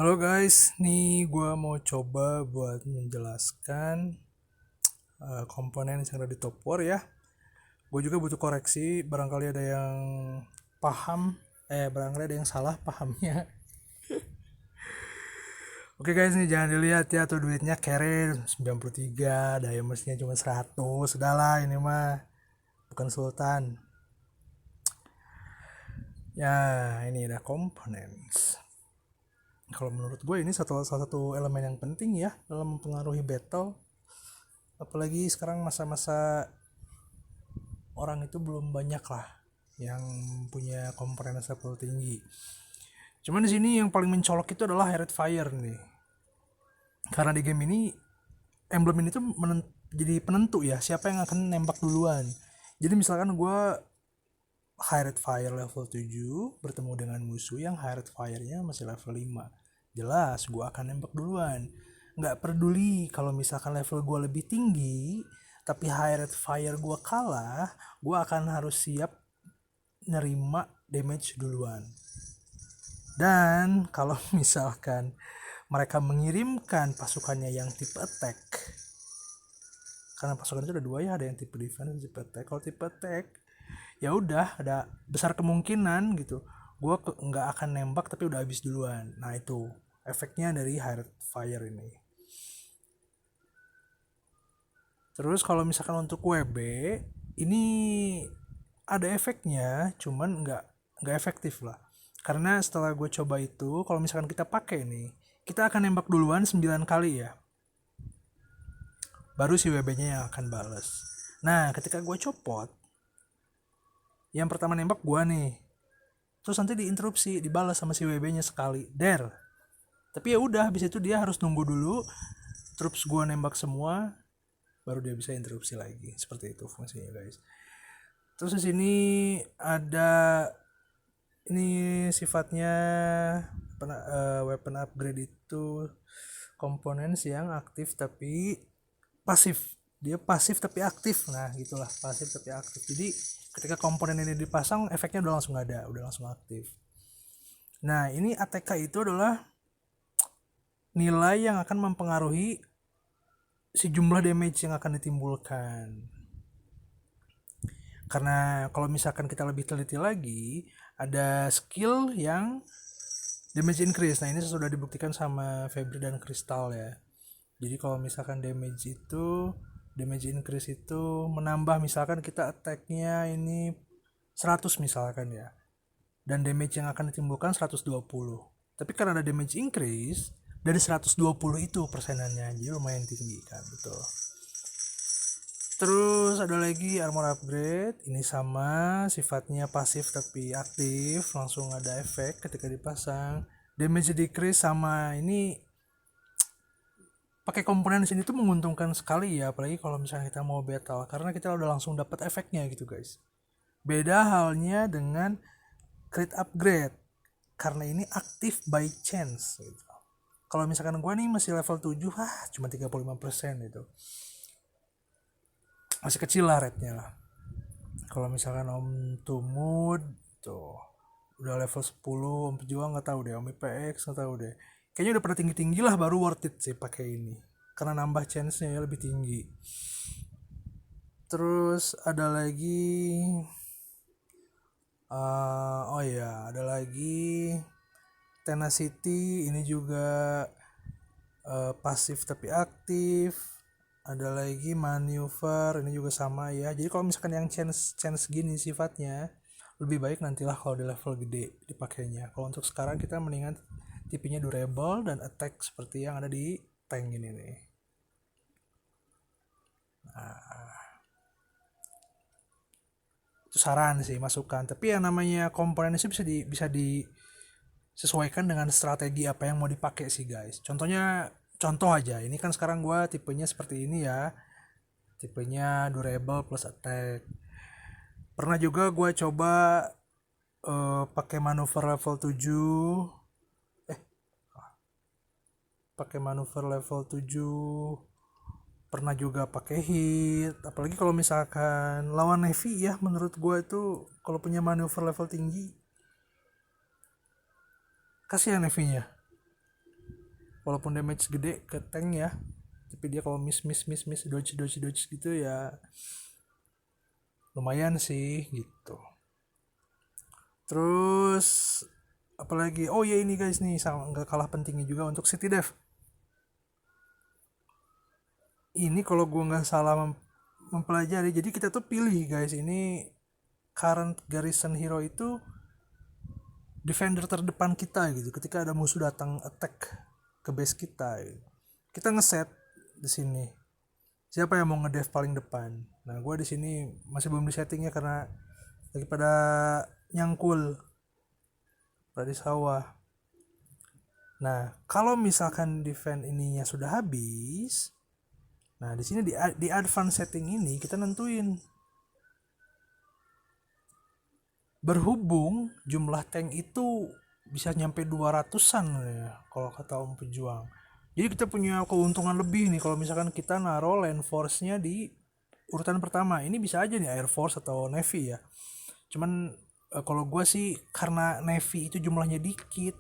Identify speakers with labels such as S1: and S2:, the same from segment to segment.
S1: Halo guys, nih gue mau coba buat menjelaskan komponen yang ada di top war ya. Gue juga butuh koreksi, barangkali ada yang paham, barangkali ada yang salah pahamnya. Oke guys, nih jangan dilihat ya tuh duitnya kere 93, diamondsnya cuma 100, sudahlah ini mah bukan sultan. Ya, ini ada components. Kalau menurut gue ini salah satu elemen yang penting ya dalam mempengaruhi battle, apalagi sekarang masa-masa orang itu belum banyak lah yang punya komponen level tinggi. Cuman di sini yang paling mencolok itu adalah Harriet Fire nih. Karena di game ini emblem ini tuh jadi penentu ya siapa yang akan nembak duluan. Jadi misalkan gue Harriet Fire level 7 bertemu dengan musuh yang Harriet Fire-nya masih level 5. Jelas gue akan nembak duluan. Nggak peduli kalau misalkan level gue lebih tinggi, tapi Harriet Fire gue kalah, gue akan harus siap nerima damage duluan. Dan kalau misalkan mereka mengirimkan pasukannya yang tipe attack, karena pasukan itu ada dua ya, ada yang tipe defense dan tipe attack. Kalau tipe attack ya udah ada besar kemungkinan gitu gue nggak akan nembak tapi udah habis duluan. Nah itu efeknya dari Hired Fire ini. Terus kalau misalkan untuk WB ini ada efeknya, cuman nggak efektif lah. Karena setelah gue coba itu, kalau misalkan kita pakai nih, kita akan nembak duluan 9 kali ya. Baru si WB-nya yang akan bales. Nah, ketika gue copot, yang pertama nembak gue nih. Terus nanti diinterupsi, dibalas sama si WB-nya sekali. Tapi ya udah, habis itu dia harus nunggu dulu troops gue nembak semua, baru dia bisa interupsi lagi. Seperti itu fungsinya, guys. Terus di sini ada ini sifatnya weapon upgrade itu komponen yang aktif tapi pasif. Dia pasif tapi aktif. Nah, gitulah, pasif tapi aktif. Jadi ketika komponen ini dipasang, efeknya udah langsung ada, udah langsung aktif. Nah, ini ATK itu adalah nilai yang akan mempengaruhi si jumlah damage yang akan ditimbulkan. Karena kalau misalkan kita lebih teliti lagi, ada skill yang damage increase. Nah, ini sudah dibuktikan sama Febri dan Crystal ya. Jadi kalau misalkan damage increase itu menambah, misalkan kita attack-nya ini 100 misalkan ya. Dan damage yang akan ditimbulkan 120. Tapi karena ada damage increase, dari 120 itu persenannya, jadi lumayan tinggi kan, betul. Terus ada lagi armor upgrade, ini sama sifatnya pasif tapi aktif, langsung ada efek ketika dipasang. Damage decrease sama ini pakai komponen sini tuh menguntungkan sekali ya, apalagi kalau misalnya kita mau battle karena kita udah langsung dapat efeknya gitu guys. Beda halnya dengan crit upgrade karena ini aktif by chance gitu. Kalau misalkan gue nih masih level 7, cuma 35% itu. Masih kecil lah rate-nya lah. Kalau misalkan Om Tumud tuh udah level 10, Om Pejuang nggak tahu deh, Om IPX nggak tahu deh. Kayaknya udah pada tinggi-tinggi lah baru worth it sih pakai ini. Karena nambah chance-nya ya lebih tinggi. Terus ada lagi oh ya, ada lagi Tenacity, ini juga pasif tapi aktif. Ada lagi maneuver, ini juga sama ya. Jadi kalau misalkan yang chance gini sifatnya, lebih baik nantilah kalau di level gede dipakainya. Kalau untuk sekarang kita mendingan tipenya durable dan attack seperti yang ada di tank ini nih. Nah, itu saran sih, masukan. Tapi yang namanya komponen itu bisa disesuaikan dengan strategi apa yang mau dipakai sih guys. Contoh aja, ini kan sekarang gue tipenya seperti ini ya, tipenya durable plus attack. Pernah juga gue coba pakai manuver level 7, pakai manuver level 7, pernah juga pakai hit. Apalagi kalau misalkan lawan heavy ya, menurut gue itu kalau punya manuver level tinggi kasihan heavy-nya. walaupun damage gede ke tank ya, tapi dia kalau miss dodge gitu ya lumayan sih gitu. Terus apalagi, oh ya ini guys nih, sama nggak kalah pentingnya juga untuk city dev. Ini kalau gue nggak salah mempelajari, jadi kita tuh pilih guys, ini current garrison hero itu defender terdepan kita gitu. Ketika ada musuh datang attack ke base kita gitu, kita ngeset di sini siapa yang mau ngedev paling depan. Nah gue di sini masih belum di settingnya karena lagi pada nyangkul pada di sawah. Nah kalau misalkan defense ininya sudah habis, nah di sini di advance setting ini kita nentuin, berhubung jumlah tank itu bisa nyampe 200-an ya kalau kata Om Pejuang. Jadi kita punya keuntungan lebih nih kalau misalkan kita naruh land force-nya di urutan pertama. Ini bisa aja nih Air Force atau Navy ya. Cuman kalau gue sih karena Navy itu jumlahnya dikit,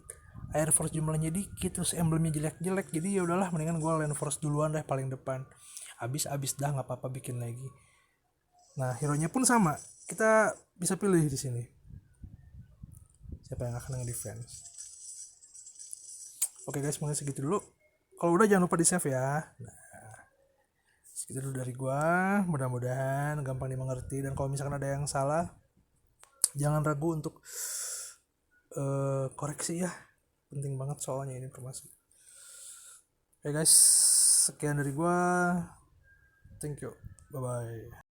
S1: Air Force jumlahnya dikit, terus emblemnya jelek-jelek, jadi ya udahlah mendingan gue Land Force duluan deh paling depan. Abis dah nggak apa-apa bikin lagi. Nah hero-nya pun sama, kita bisa pilih di sini siapa yang akan nge-defense. Oke guys, mungkin segitu dulu. Kalau udah jangan lupa di save ya. Nah, segitu dulu dari gua. Mudah-mudahan gampang dimengerti, dan kalau misalkan ada yang salah jangan ragu untuk koreksi ya. Penting banget soalnya ini informasi. Oke guys, sekian dari gua. Thank you. Bye bye.